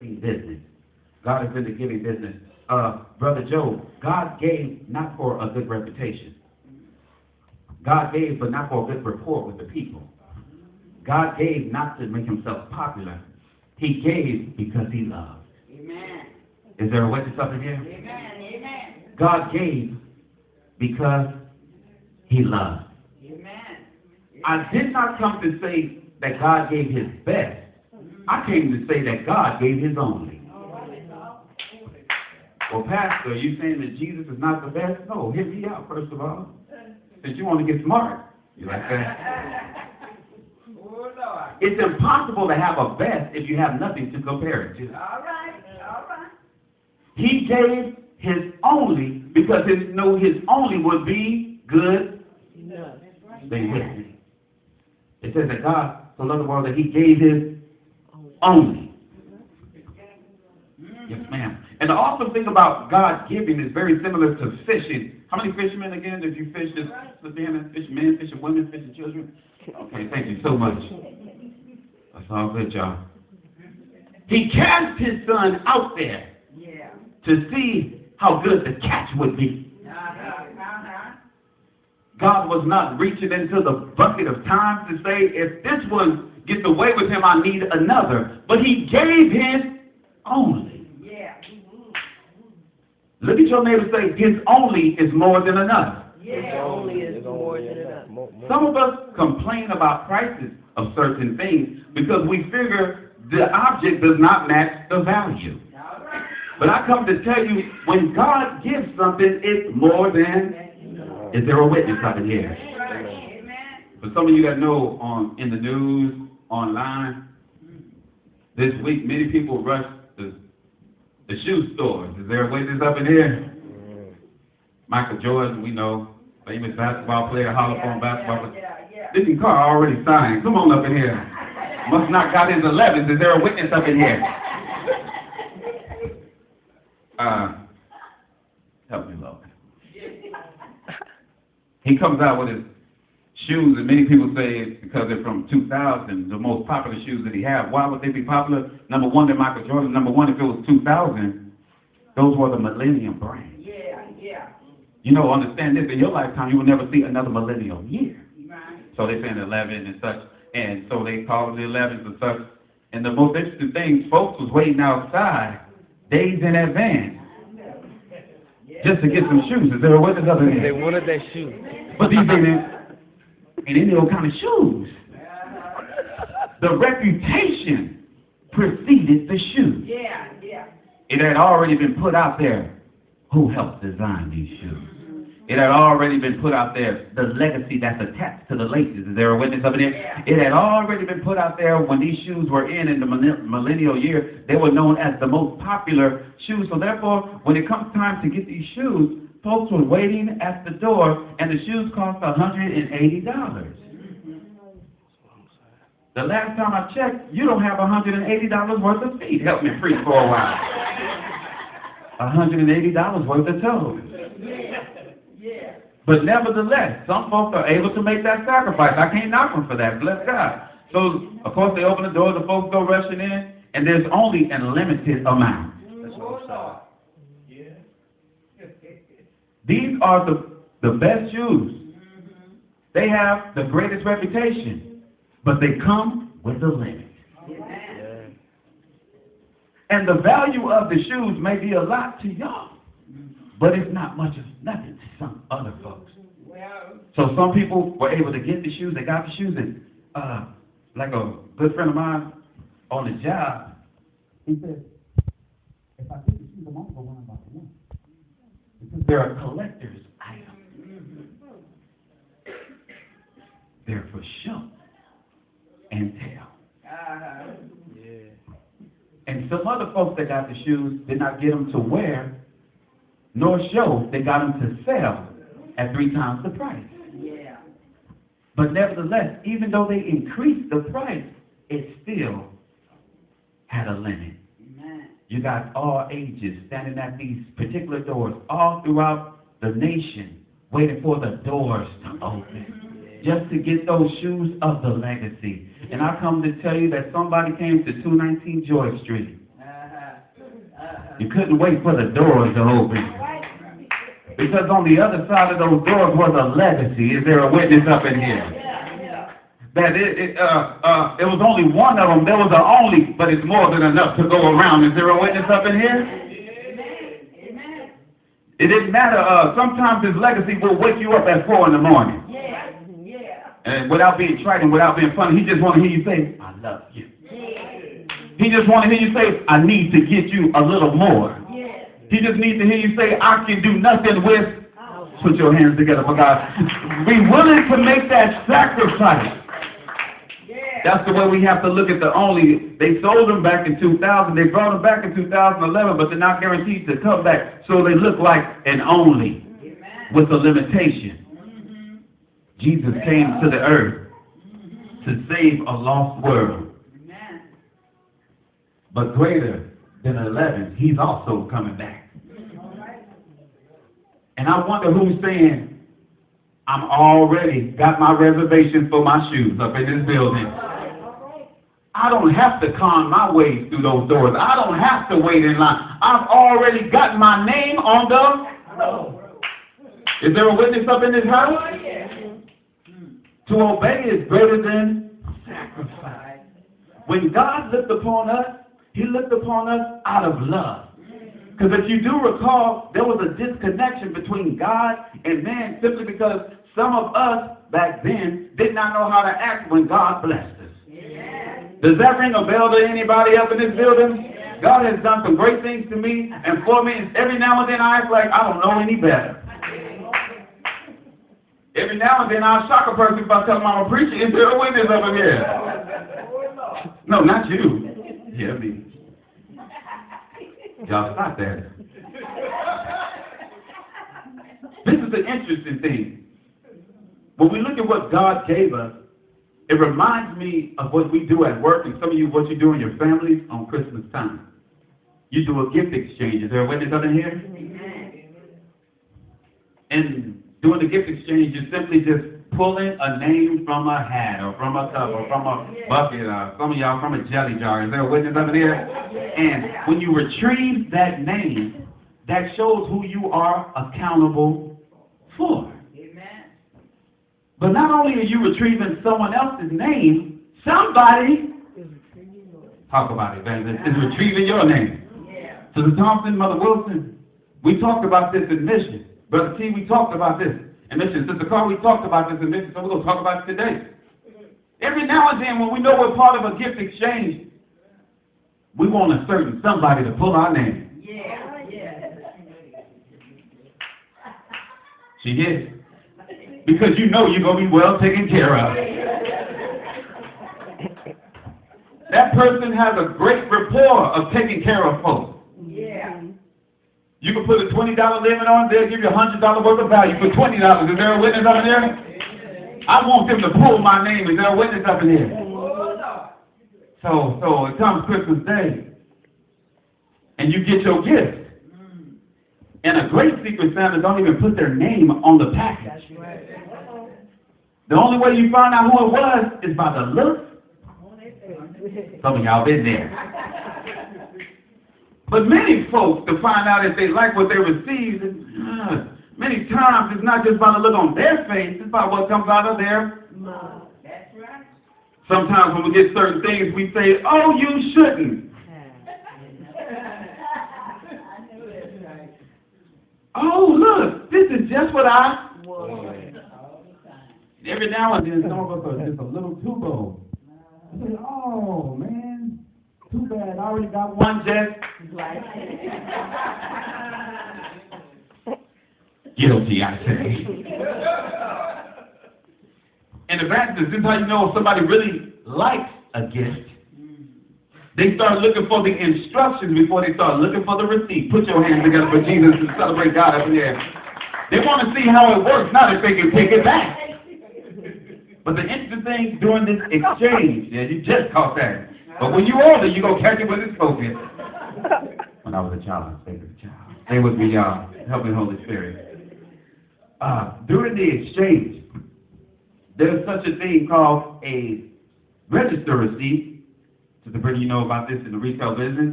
business. God is in the giving business. Brother Joe, God gave not for a good reputation. God gave, but not for a good rapport with the people. God gave not to make himself popular. He gave because he loved. Amen. Is there a witness up in here? Amen. Amen. God gave because he loved. Amen. I did not come to say that God gave his best. I came to say that God gave his only. Well, Pastor, are you saying that Jesus is not the best? No, hear me out, first of all. Since you want to get smart. You like that? It's impossible to have a best if you have nothing to compare it to. All right. All right. He gave his only because he knew his only would be good. Stay with me. It says that God so loved the world that he gave his only. Yes, ma'am. And the awesome thing about God giving is very similar to fishing. How many fishermen again did you fish this weekend? Fish men, fishing women, fishing children? Okay, thank you so much. That's all good, y'all. He cast his son out there to see how good the catch would be. God was not reaching into the bucket of time to say, if this one gets away with him, I need another. But he gave his only. Look at your neighbor and say, his only is more than enough. His only is more than enough. Some of us complain about prices of certain things because we figure the object does not match the value. But I come to tell you, when God gives something, it's more than. Is there a witness out in here? For some of you that know in the news, online, this week, many people rush the shoe stores. Is there a witness up in here? Michael Jordan, we know, famous basketball player, Hall of Fame basketball player. This car already signed. Come on up in here. Must not got his 11s. Is there a witness up in here? Help me, Lord. He comes out with his shoes, and many people say it's because they're from 2000, the most popular shoes that he had. Why would they be popular? Number one, they're Michael Jordan. Number one, if it was 2000, those were the millennium brands. You know, understand this, in your lifetime, you will never see another millennial year. So they're saying 11 and such, and so they call it the 11s and such. And the most interesting thing, folks was waiting outside days in advance just to get some shoes. Is there a witness other than that? They wanted their shoes. But these ain't any old kind of shoes. The reputation preceded the shoes. It had already been put out there. Who helped design these shoes? It had already been put out there, the legacy that's attached to the laces. Is there a witness of it? It had already been put out there when these shoes were in the millennial year. They were known as the most popular shoes. So therefore, when it comes time to get these shoes, folks were waiting at the door, and the shoes cost $180. The last time I checked, you don't have $180 worth of feet. Help me preach for a while. $180 worth of toes. But nevertheless, some folks are able to make that sacrifice. I can't knock them for that. Bless God. So, of course, they open the door, the folks go rushing in, and there's only a limited amount. These are the best shoes. They have the greatest reputation, but they come with a limit. And the value of the shoes may be a lot to y'all, but it's not much of nothing to some other folks. So some people were able to get the shoes. They got the shoes, and like a good friend of mine on the job, he said, if I get the shoes, I'm only going to run about one. Because they're a collector's item. They're for show and tell. And some other folks that got the shoes did not get them to wear nor show. They got them to sell at 3 times the price. But nevertheless, even though they increased the price, it still had a limit. You got all ages standing at these particular doors all throughout the nation, waiting for the doors to open, just to get those shoes of the legacy. And I come to tell you that somebody came to 219 Joy Street You couldn't wait for the doors to open. Because on the other side of those doors was a legacy. Is there a witness up in here? That it was only one of them. There was a only, but it's more than enough to go around. Is there a witness up in here? It didn't matter. Sometimes his legacy will wake you up at 4 in the morning. And without being trite and without being funny, he just want to hear you say, I love you. He just want to hear you say, I need to get you a little more. He just needs to hear you say, I can do nothing with. Put your hands together for God. Be willing to make that sacrifice. That's the way we have to look at the only. They sold them back in 2000. They brought them back in 2011, but they're not guaranteed to come back. So they look like an only with a limitation. Jesus came to the earth to save a lost world. But greater than 11, he's also coming back. And I wonder who's saying, I'm already got my reservation for my shoes up in this building. I don't have to con my way through those doors. I don't have to wait in line. I've already got my name on the... Is there a witness up in this house? To obey is greater than sacrifice. When God looked upon us, he looked upon us out of love. Because if you do recall, there was a disconnection between God and man simply because some of us back then did not know how to act when God blessed us. Does that ring a bell to anybody up in this building? God has done some great things to me and for me, and every now and then I act like I don't know any better. Every now and then I'll shock a person by telling them I'm a preacher. Is there a witness up in here? No, not you. Yeah, me. Y'all stop that. This is an interesting thing. When we look at what God gave us, it reminds me of what we do at work and some of you, what you do in your families on Christmas time. You do a gift exchange. Is there a witness up in here? And doing the gift exchange is simply just pulling a name from a hat or from a cup or from a bucket or some of y'all from a jelly jar. Is there a witness up in here? And when you retrieve that name, that shows who you are accountable for. But not only are you retrieving someone else's name, somebody, talk about it, baby, is retrieving your name. So the Thompson, Mother Wilson, we talked about this in mission. Brother T, we talked about this in mission. Sister Carr, we talked about this in mission, so we're going to talk about it today. Every now and then when we know we're part of a gift exchange, we want a certain somebody to pull our name. She is. Because you know you're going to be well taken care of. That person has a great rapport of taking care of folks. You can put a $20 limit on, they'll give you $100 worth of value for $20. Is there a witness up in there? I want them to pull my name. Is there a witness up in here? So it comes Christmas Day, and you get your gift. And a great Secret Santa don't even put their name on the package. The only way you find out who it was is by the look. Some of y'all been there. But many folks, to find out if they like what they received, many times it's not just by the look on their face, it's by what comes out of their mouth. That's right. Sometimes when we get certain things, we say, oh, you shouldn't. Oh, look, this is just what I want. Every now and then, some of us are just a little too bold. I say, oh, man, too bad. I already got one just like guilty, I say. And evangelist, this is how you know if somebody really likes a gift. They start looking for the instructions before they start looking for the receipt. Put your hands together for Jesus and celebrate God up in there. They want to see how it works, not if they can take it back. But the interesting thing during this exchange, yeah, you just caught that. But when you're older, you're going to catch it when it's spoken. When I was a child, I stayed with a child. Stay with me, y'all. Help me, Holy Spirit. During the exchange, there's such a thing called a register receipt. Sister Brittany, you know about this in the retail business.